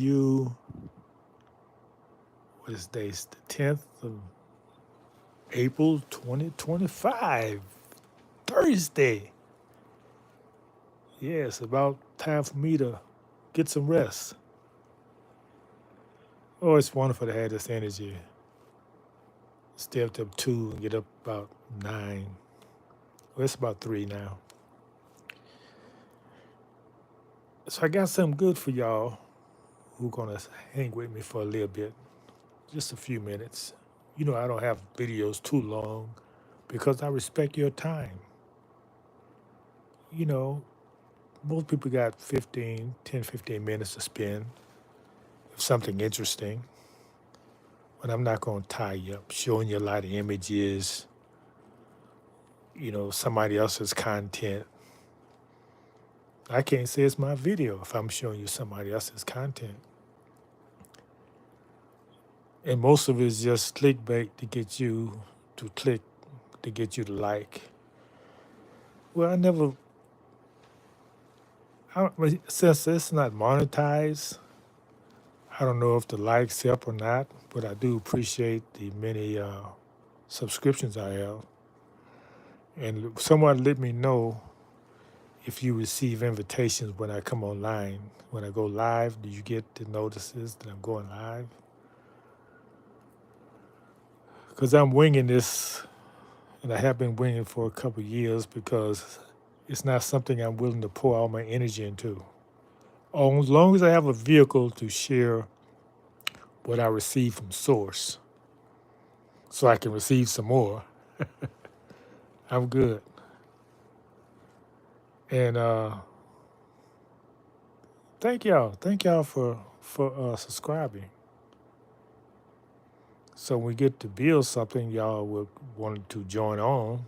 You, what is today's the 10th of April 2025, Thursday. Yeah, it's about time for me to get some rest. Oh, it's wonderful to have this energy. Stay up till 2 and get up about 9. Well, it's about 3 now. So I got something good for y'all who gonna hang with me for a little bit, just a few minutes. You know, I don't have videos too long because I respect your time. You know, most people got 15 minutes to spend with something interesting, but I'm not going to tie you up, showing you a lot of images, somebody else's content. I can't say it's my video if I'm showing you somebody else's content. And most of it is just clickbait to get you to click, to get you to like. Well, since it's not monetized, I don't know if the likes help or not, but I do appreciate the many subscriptions I have. And someone let me know if you receive invitations when I come online. When I go live, do you get the notices that I'm going live? Because I'm winging this, and I have been winging for a couple of years because it's not something I'm willing to pour all my energy into. As long as I have a vehicle to share what I receive from source so I can receive some more, I'm good. And thank y'all. Thank y'all for subscribing. So when we get to build something, y'all will want to join on.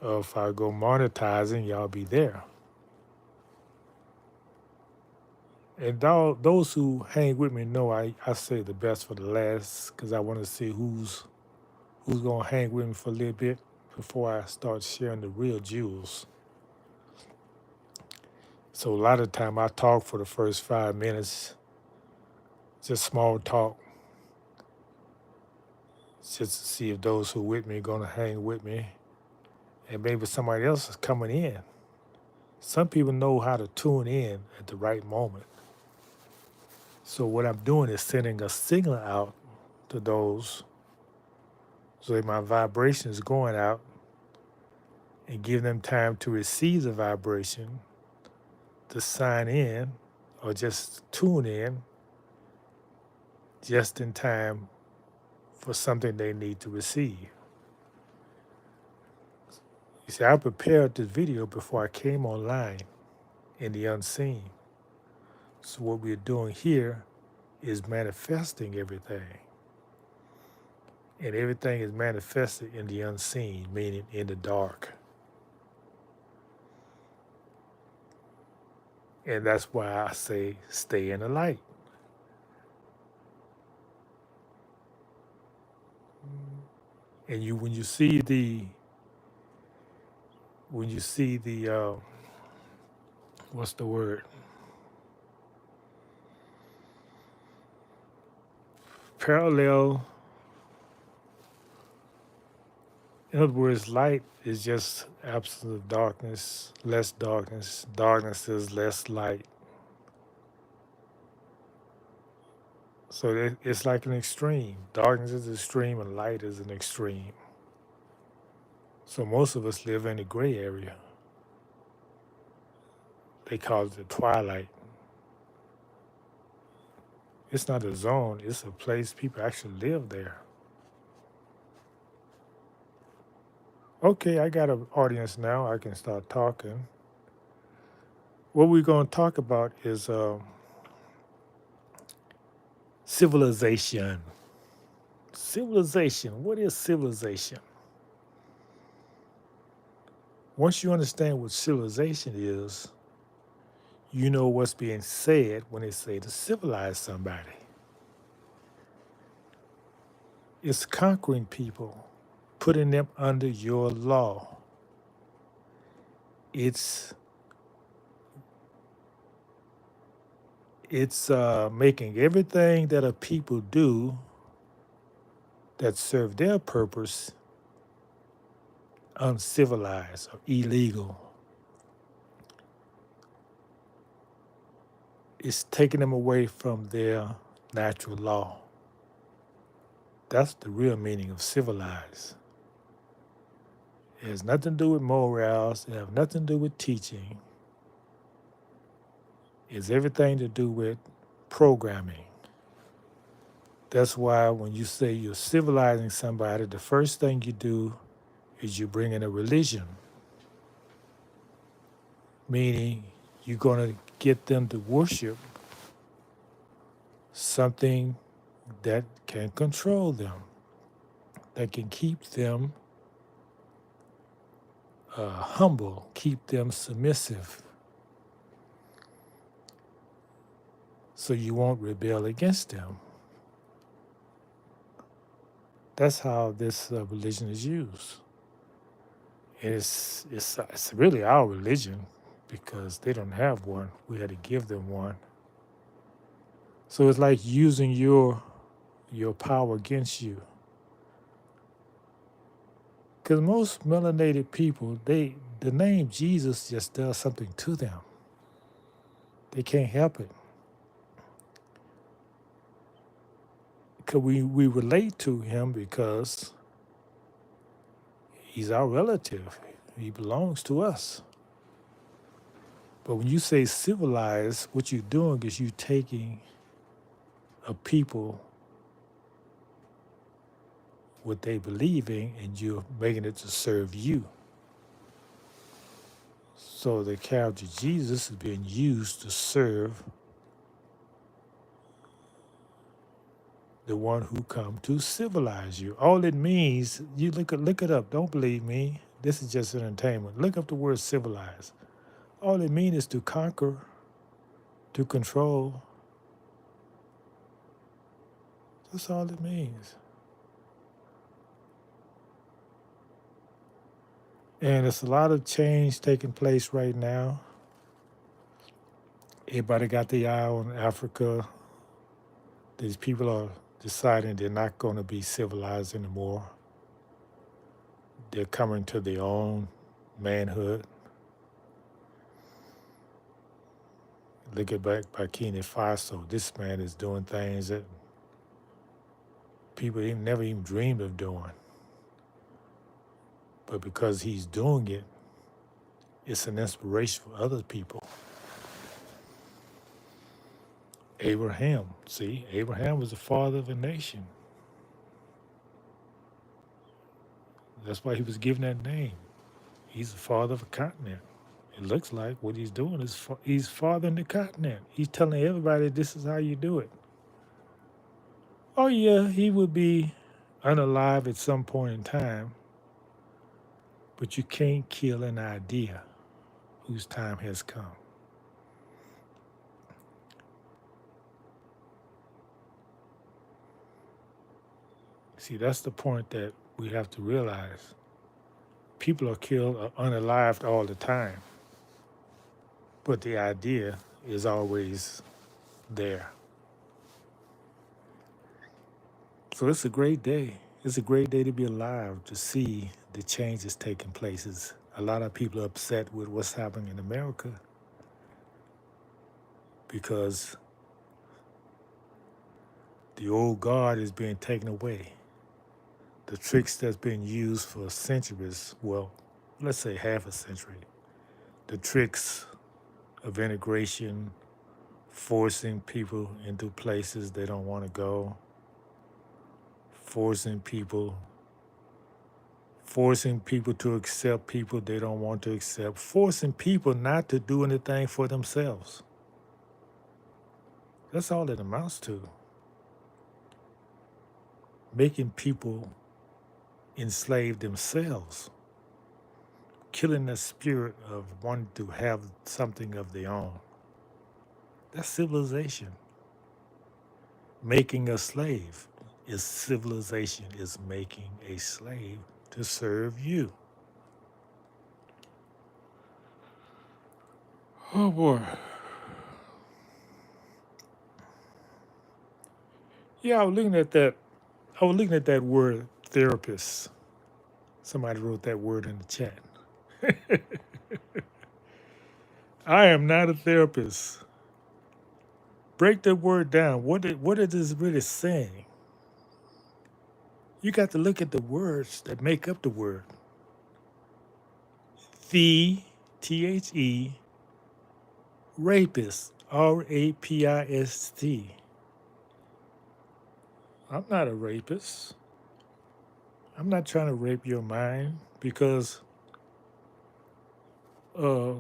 If I go monetizing, y'all be there. And those who hang with me know I say the best for the last because I want to see who's gonna hang with me for a little bit before I start sharing the real jewels. So a lot of time I talk for the first 5 minutes, just small talk, just to see if those who with me gonna hang with me, and maybe somebody else is coming in. Some people know how to tune in at the right moment. So what I'm doing is sending a signal out to those so that my vibration is going out and give them time to receive the vibration, to sign in or just tune in just in time for something they need to receive. You see, I prepared this video before I came online in the unseen. So what we're doing here is manifesting everything. And everything is manifested in the unseen, meaning in the dark. And that's why I say stay in the light. And when you see the what's the word? Parallel. In other words, light is just absence of darkness, less darkness. Darkness is less light. So it's like an extreme. Darkness is an extreme and light is an extreme. So most of us live in the gray area. They call it the twilight. It's not a zone, it's a place people actually live there. Okay, I got an audience now. I can start talking. What we're going to talk about is civilization. Civilization. What is civilization? Once you understand what civilization is, you know what's being said when they say to civilize somebody. It's conquering people, putting them under your law. It's It's making everything that a people do that serve their purpose uncivilized or illegal. It's taking them away from their natural law. That's the real meaning of civilized. It has nothing to do with morals. It has nothing to do with teaching. It's everything to do with programming. That's why when you say you're civilizing somebody, the first thing you do is you bring in a religion, meaning you're going to get them to worship something that can control them, that can keep them humble, keep them submissive, so you won't rebel against them. That's how this religion is used. It's really our religion because they don't have one. We had to give them one. So it's like using your power against you. Because most melanated people, the name Jesus just does something to them. They can't help it. Because we relate to him because he's our relative. He belongs to us. But when you say civilized, what you're doing is you taking a people what they believe in and you're making it to serve you. So the character Jesus is being used to serve the one who come to civilize you. All it means, you look it up. Don't believe me. This is just entertainment. Look up the word civilized. All it means is to conquer, to control. That's all it means. And there's a lot of change taking place right now. Everybody got the eye on Africa. These people are deciding they're not going to be civilized anymore. They're coming to their own manhood. Look at Burkina Faso. This man is doing things that people never even dreamed of doing. But because he's doing it, it's an inspiration for other people. Abraham, see, Abraham was the father of a nation. That's why he was given that name. He's the father of a continent. It looks like what he's doing is he's fathering the continent. He's telling everybody this is how you do it. Oh yeah, he would be unalive at some point in time, but you can't kill an idea whose time has come. See, that's the point that we have to realize. People are killed or unalived all the time, but the idea is always there. So it's a great day. It's a great day to be alive, to see the changes taking places. A lot of people are upset with what's happening in America because the old guard is being taken away. The tricks that's been used for centuries, well, let's say half a century, the tricks of integration, forcing people into places they don't want to go, forcing people to accept people they don't want to accept, forcing people not to do anything for themselves. That's all it amounts to. Making people enslave themselves, killing the spirit of wanting to have something of their own. That's civilization. Making a slave is civilization, is making a slave to serve you. Oh boy. Yeah, I was looking at that. I was looking at that word therapist. Somebody wrote that word in the chat. I am not a therapist. Break that word down. What is this really saying? You got to look at the words that make up the word. The THE rapist. RAPIST. I'm not a rapist. I'm not trying to rape your mind because uh,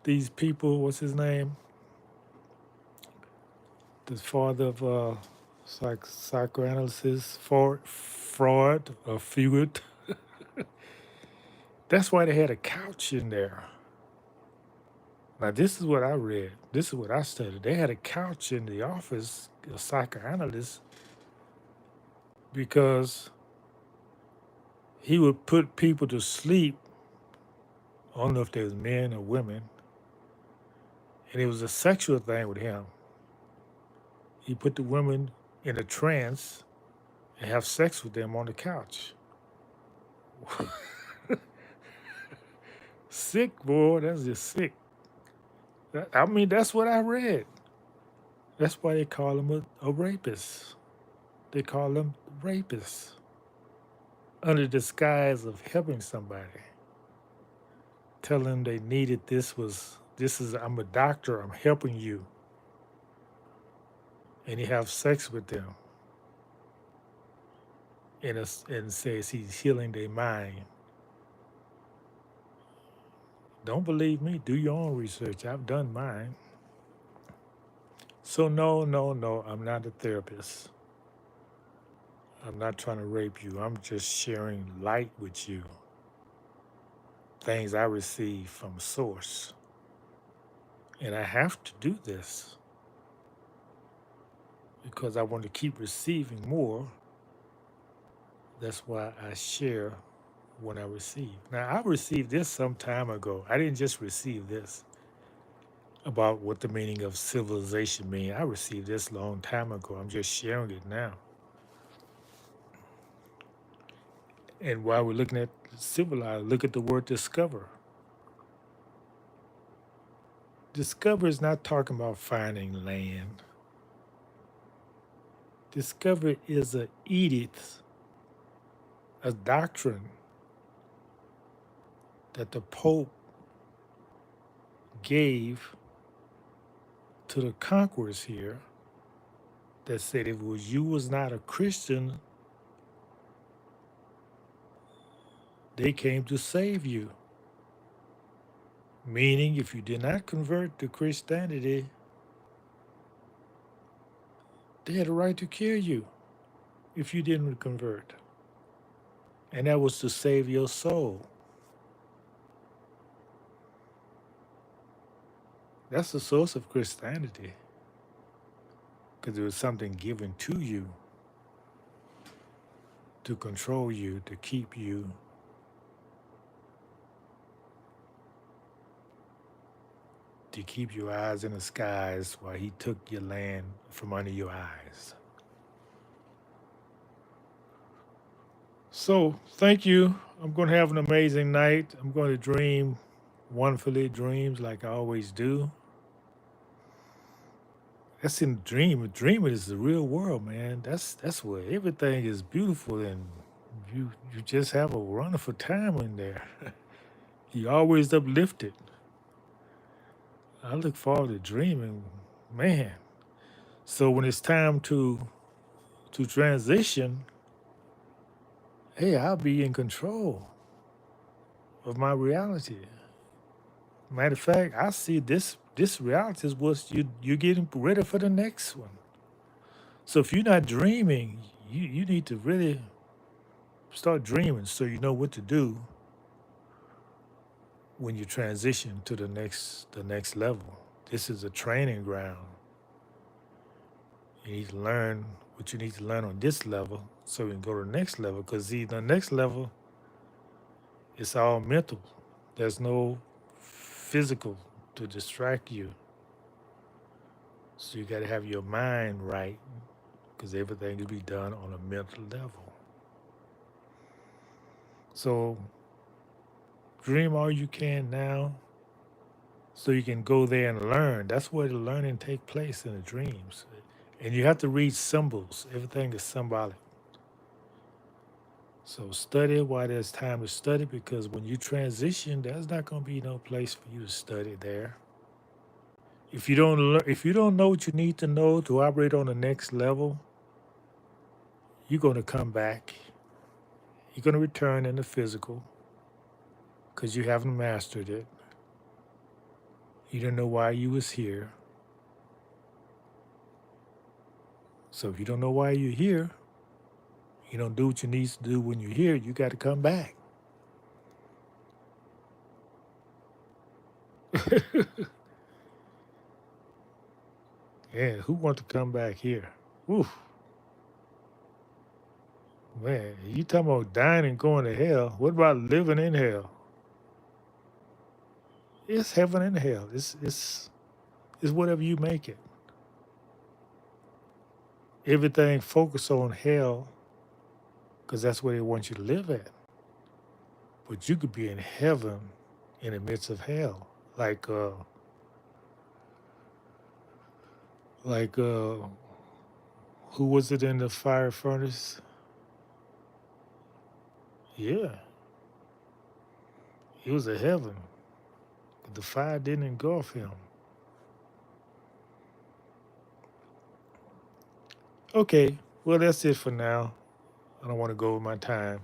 these people, what's his name? The father of psychoanalysis, Freud or Freud. That's why they had a couch in there. Now, this is what I read. This is what I studied. They had a couch in the office, a psychoanalyst, because he would put people to sleep. I don't know if they was men or women, and it was a sexual thing with him. He put the women in a trance and have sex with them on the couch. Sick, boy. That's just sick. I mean, that's what I read. That's why they call him a rapist. They call him rapists under disguise of helping somebody. Telling them they needed this is I'm a doctor, I'm helping you. And he have sex with them and says he's healing their mind. Don't believe me, do your own research. I've done mine. So no, no, no, I'm not a therapist. I'm not trying to rape you. I'm just sharing light with you. Things I receive from source. And I have to do this because I want to keep receiving more. That's why I share when I receive. Now, I received this some time ago. I didn't just receive this about what the meaning of civilization mean. I received this a long time ago. I'm just sharing it now. And while we're looking at civilized, look at the word discover. Discover is not talking about finding land. Discover is a edict, a doctrine that the Pope gave to the conquerors here that said if you was not a Christian, they came to save you. Meaning if you did not convert to Christianity, they had a right to kill you if you didn't convert. And that was to save your soul. That's the source of Christianity. Because it was something given to you to control you, to keep you, to keep your eyes in the skies while he took your land from under your eyes. So, thank you. I'm going to have an amazing night. I'm going to dream wonderfully dreams like I always do. That's in the dream. Dreaming is the real world, man. That's where everything is beautiful and you just have a wonderful time in there. You always uplifted. I look forward to dreaming, man. So when it's time to transition, hey, I'll be in control of my reality. Matter of fact, I see this reality is what you're getting ready for the next one. So if you're not dreaming, you need to really start dreaming so you know what to do when you transition to the next level. This is a training ground. You need to learn what you need to learn on this level so you can go to the next level. Because the next level, it's all mental. There's no physical to distract you. So you got to have your mind right. because everything can be done on a mental level. So dream all you can now so you can go there and learn. That's where the learning take place in the dreams. And you have to read symbols. Everything is symbolic. So study while there's time to study because when you transition, there's not going to be no place for you to study there. If you don't know what you need to know to operate on the next level, you're going to come back. You're going to return in the physical because you haven't mastered it. You don't know why you was here. So if you don't know why you're here, you don't do what you need to do when you're here, you got to come back. Yeah, who wants to come back here? Oof, man, you talking about dying and going to hell. What about living in hell? It's heaven and hell. It's whatever you make it. Everything focus on hell because that's where they want you to live at. But you could be in heaven in the midst of hell. Like who was it in the fire furnace? Yeah, it was a heaven. The fire didn't engulf him. Okay, well that's it for now. I don't want to go over my time.